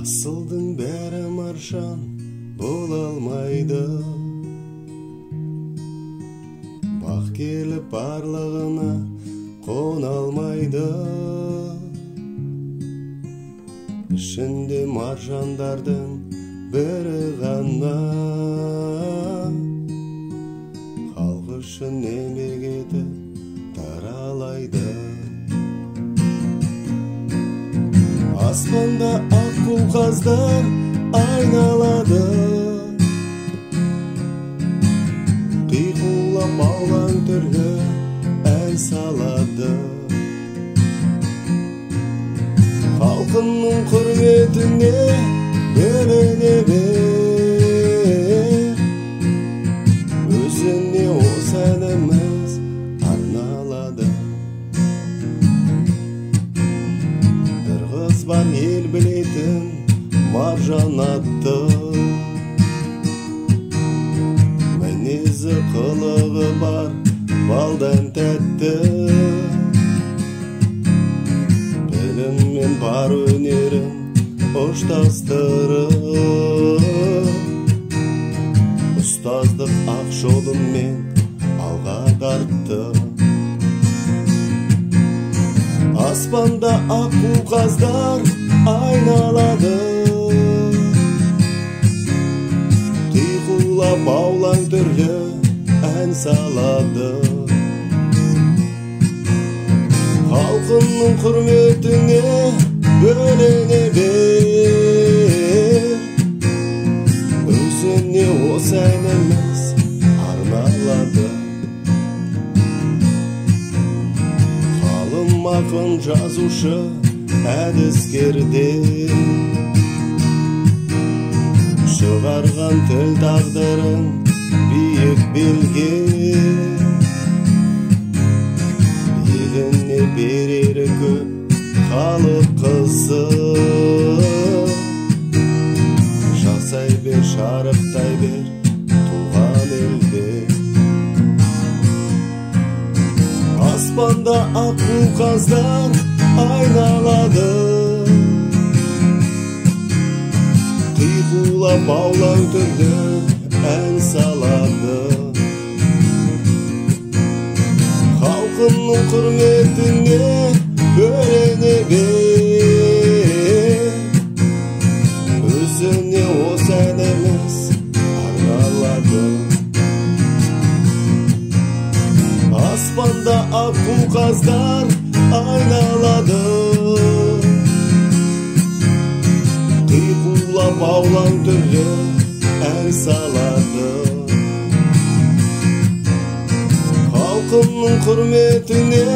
Асылдың бәрі маржан бола алмайды, бақ келіп барлығына қона алмайды. Ішінде маржандардың бірі ғана халық үшін еңбек етіп таралайды. Аспанда ақ құлқаздар айналады, қиқулап аулаң түрлі ән салады. Халқының құрметіне бөлене бер, өзіне осы әніміз арналады. Бір қыз бар ел білетін Маржан атты, мінезі қылығы бар балдан тәтті. Біліммен бар өнерін ұштастырып, ұстаздық ақ жолымен алға тартты. Аспанда ақ құлқаздар айналады, қиқулап аулаң түрлі ән салады. Халқының құрметіне бөлене бер, өзіне осы әніміз арналады. Ғалым, ақын, жазушы, әдіскерде шығарған тіл тағдырын биік белге. Еліне берері көп халық қызы, жасай бер, шарықтай бер туған елде. Аспанда ақ құлқаздар айналады, қиқулап аулаң түрлі ән салады. Халқының құрметіне бөлене бер, өзіне осы әніміз арналады. Аспанда ақ құлқаздар айналады, қиқулап аулаң түрлі ән салады. Халқының құрметіне